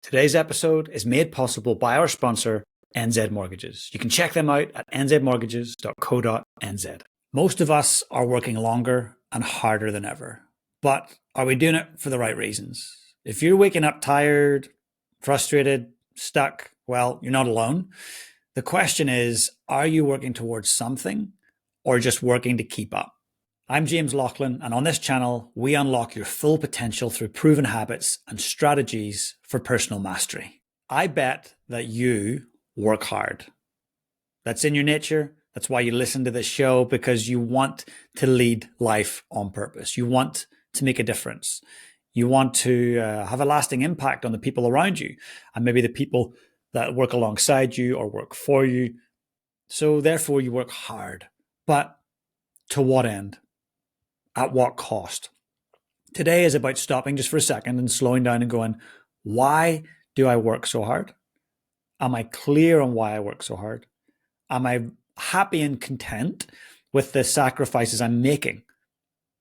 Today's episode is made possible by our sponsor, NZ Mortgages. You can check them out at nzmortgages.co.nz. Most of us are working longer and harder than ever, but are we doing it for the right reasons? If you're waking up tired, frustrated, stuck, well, you're not alone. The question is, are you working towards something or just working to keep up? I'm James Laughlin, and on this channel, we unlock your full potential through proven habits and strategies for personal mastery. I bet that you work hard. That's in your nature. That's why you listen to this show, because you want to lead life on purpose. You want to make a difference. You want to have a lasting impact on the people around you, and maybe the people that work alongside you or work for you. So therefore, you work hard. But to what end? At what cost? Today is about stopping just for a second and slowing down and going, why do I work so hard? Am I clear on why I work so hard? Am I happy and content with the sacrifices I'm making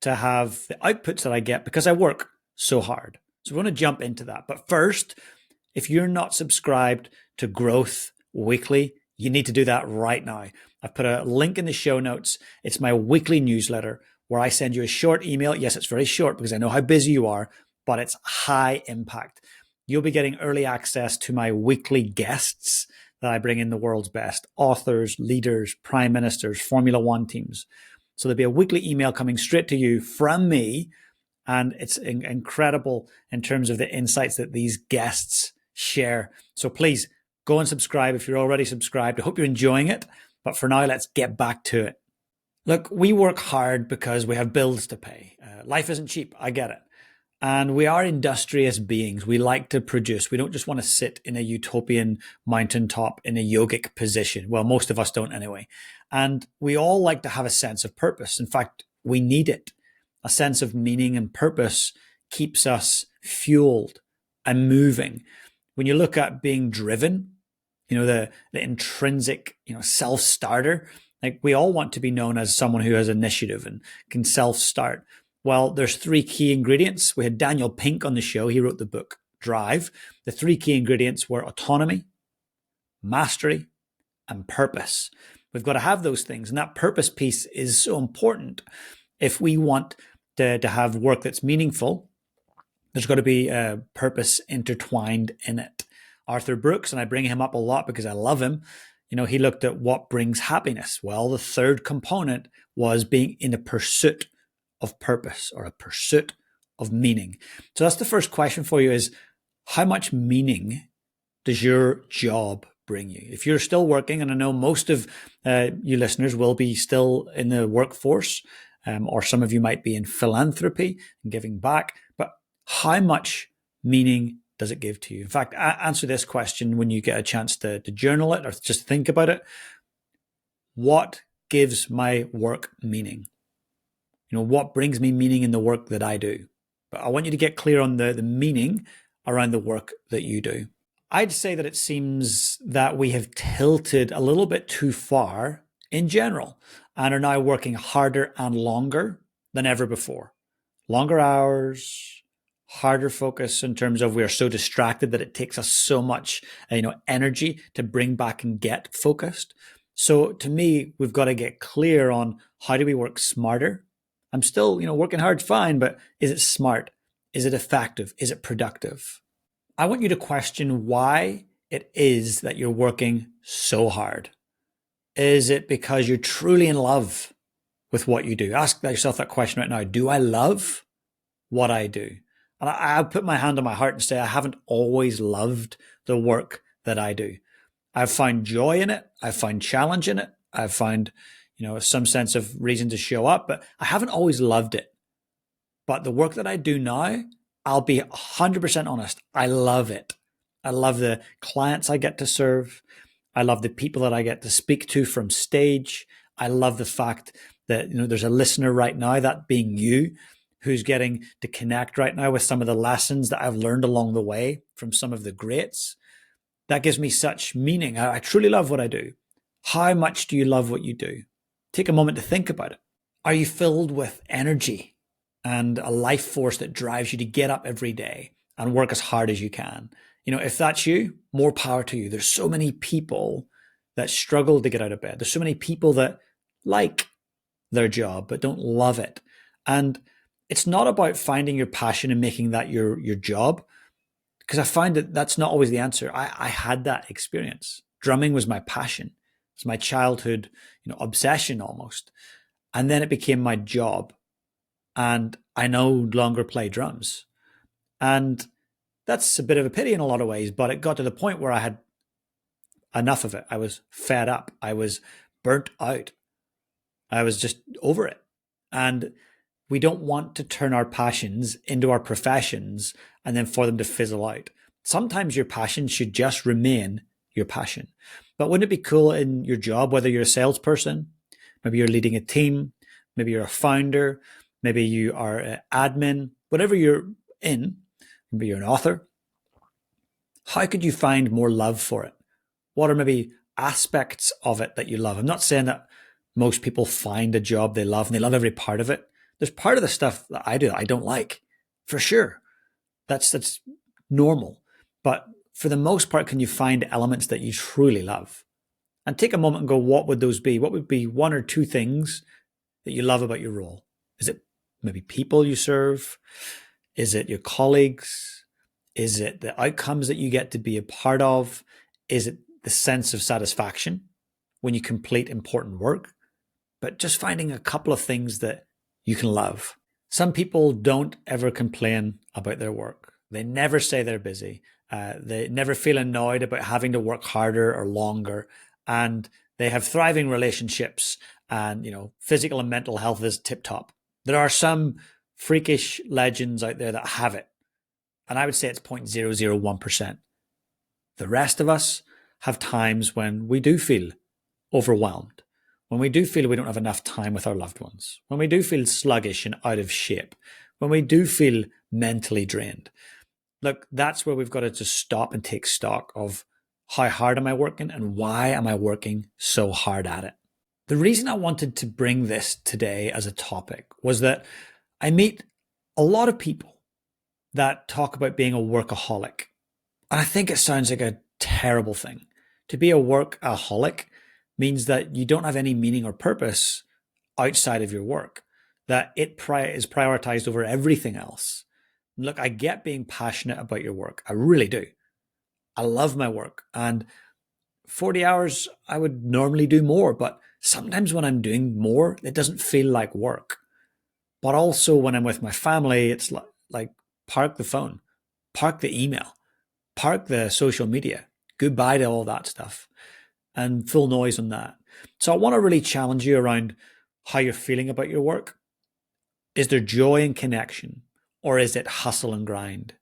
to have the outputs that I get because I work so hard? So we want to jump into that. But first, if you're not subscribed to Growth Weekly, you need to do that right now. I've put a link in the show notes. It's my weekly newsletter where I send you a short email. Yes, it's very short because I know how busy you are, but it's high impact. You'll be getting early access to my weekly guests that I bring in, the world's best authors, leaders, prime ministers, Formula One teams. So there'll be a weekly email coming straight to you from me. And it's incredible in terms of the insights that these guests share. So please go and subscribe if you're already subscribed. I hope you're enjoying it. But for now, let's get back to it. Look, we work hard because we have bills to pay. Life isn't cheap. I get it. And we are industrious beings. We like to produce. We don't just want to sit in a utopian mountaintop in a yogic position. Well, most of us don't anyway. And we all like to have a sense of purpose. In fact, we need it. A sense of meaning and purpose keeps us fueled and moving. When you look at being driven, the intrinsic, self-starter, like we all want to be known as someone who has initiative and can self-start. Well, there's three key ingredients. We had Daniel Pink on the show. He wrote the book Drive. The three key ingredients were autonomy, mastery, and purpose. We've got to have those things. And that purpose piece is so important. If we want to have work that's meaningful, there's got to be a purpose intertwined in it. Arthur Brooks, and I bring him up a lot because I love him, he looked at what brings happiness. Well, the third component was being in a pursuit of purpose or a pursuit of meaning. So that's the first question for you is, how much meaning does your job bring you? If you're still working, and I know most of you listeners will be still in the workforce, or some of you might be in philanthropy and giving back, but how much meaning does it give to you? In fact, answer this question when you get a chance to journal it or just think about it. What gives my work meaning? What brings me meaning in the work that I do? But I want you to get clear on the meaning around the work that you do. I'd say that it seems that we have tilted a little bit too far in general and are now working harder and longer than ever before. Longer hours, harder focus in terms of we are so distracted that it takes us so much, energy to bring back and get focused. So to me, we've got to get clear on how do we work smarter? I'm still, working hard, fine, but is it smart? Is it effective? Is it productive? I want you to question why it is that you're working so hard. Is it because you're truly in love with what you do? Ask yourself that question right now. Do I love what I do? And I'll put my hand on my heart and say, I haven't always loved the work that I do. I've found joy in it. I've found challenge in it. I've found, some sense of reason to show up, but I haven't always loved it. But the work that I do now, I'll be 100% honest. I love it. I love the clients I get to serve. I love the people that I get to speak to from stage. I love the fact that, there's a listener right now, that being you, who's getting to connect right now with some of the lessons that I've learned along the way from some of the greats. That gives me such meaning. I truly love what I do. How much do you love what you do? Take a moment to think about it. Are you filled with energy and a life force that drives you to get up every day and work as hard as you can? If that's you, more power to you. There's so many people that struggle to get out of bed. There's so many people that like their job but don't love it. And it's not about finding your passion and making that your job, because I find that that's not always the answer. I had that experience. Drumming was my passion. It's my childhood, obsession almost. And then it became my job, and I no longer play drums. And that's a bit of a pity in a lot of ways, but it got to the point where I had enough of it. I was fed up. I was burnt out. I was just over it. And we don't want to turn our passions into our professions and then for them to fizzle out. Sometimes your passion should just remain your passion. But wouldn't it be cool in your job, whether you're a salesperson, maybe you're leading a team, maybe you're a founder, maybe you are an admin, whatever you're in, maybe you're an author, how could you find more love for it? What are maybe aspects of it that you love? I'm not saying that most people find a job they love and they love every part of it. There's part of the stuff that I do that I don't like, for sure. That's normal. But for the most part, can you find elements that you truly love? And take a moment and go, what would those be? What would be one or two things that you love about your role? Is it maybe people you serve? Is it your colleagues? Is it the outcomes that you get to be a part of? Is it the sense of satisfaction when you complete important work? But just finding a couple of things that you can love. Some people don't ever complain about their work. They never say they're busy. They never feel annoyed about having to work harder or longer. And they have thriving relationships, and physical and mental health is tip top. There are some freakish legends out there that have it. And I would say it's 0.001%. The rest of us have times when we do feel overwhelmed, when we do feel we don't have enough time with our loved ones, when we do feel sluggish and out of shape, when we do feel mentally drained. Look, that's where we've got to just stop and take stock of how hard am I working and why am I working so hard at it. The reason I wanted to bring this today as a topic was that I meet a lot of people that talk about being a workaholic. And I think it sounds like a terrible thing. To be a workaholic means that you don't have any meaning or purpose outside of your work, that it is prioritized over everything else. Look, I get being passionate about your work. I really do. I love my work. And 40 hours, I would normally do more. But sometimes when I'm doing more, it doesn't feel like work. But also when I'm with my family, it's like park the phone, park the email, park the social media, goodbye to all that stuff, and full noise on that. So I want to really challenge you around how you're feeling about your work. Is there joy and connection, or is it hustle and grind?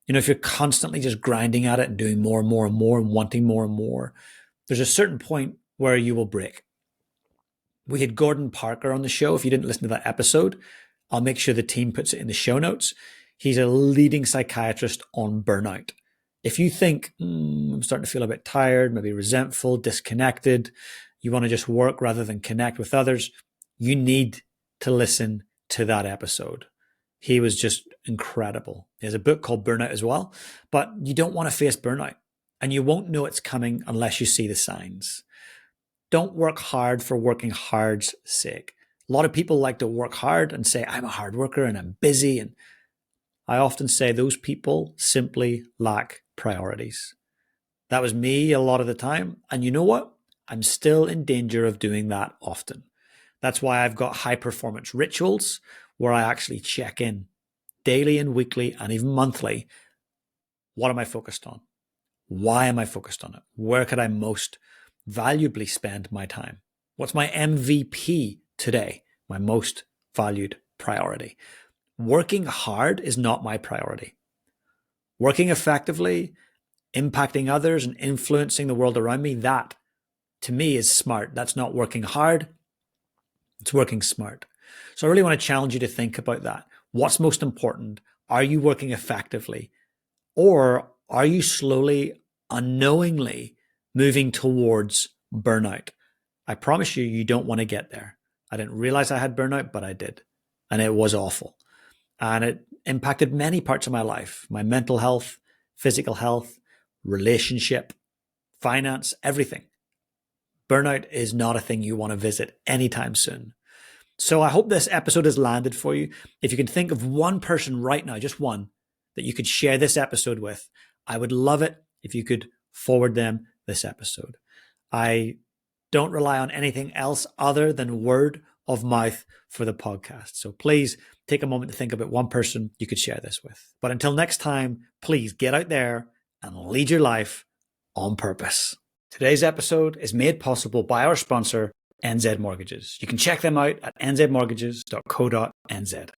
If you're constantly just grinding at it and doing more and more and more and wanting more and more, there's a certain point where you will break. We had Gordon Parker on the show. If you didn't listen to that episode, I'll make sure the team puts it in the show notes. He's a leading psychiatrist on burnout. If you think, I'm starting to feel a bit tired, maybe resentful, disconnected, you want to just work rather than connect with others, you need to listen to that episode. He was just incredible. He has a book called Burnout as well, but you don't want to face burnout, and you won't know it's coming unless you see the signs. Don't work hard for working hard's sake. A lot of people like to work hard and say, I'm a hard worker and I'm busy. And I often say those people simply lack priorities. That was me a lot of the time. And you know what? I'm still in danger of doing that often. That's why I've got high performance rituals where I actually check in daily and weekly and even monthly. What am I focused on? Why am I focused on it? Where could I most valuably spend my time? What's my MVP today? My most valued priority. Working hard is not my priority. Working effectively, impacting others and influencing the world around me, that to me is smart. That's not working hard. It's working smart. So I really want to challenge you to think about that. What's most important? Are you working effectively? Or are you slowly, unknowingly moving towards burnout? I promise you, you don't want to get there. I didn't realize I had burnout, but I did. And it was awful. And it impacted many parts of my life, my mental health, physical health, relationship, finance, everything. Burnout is not a thing you want to visit anytime soon. So I hope this episode has landed for you. If you can think of one person right now, just one, that you could share this episode with, I would love it if you could forward them this episode. I don't rely on anything else other than word of mouth for the podcast. So please take a moment to think about one person you could share this with. But until next time, please get out there and lead your life on purpose. Today's episode is made possible by our sponsor, NZ Mortgages. You can check them out at nzmortgages.co.nz.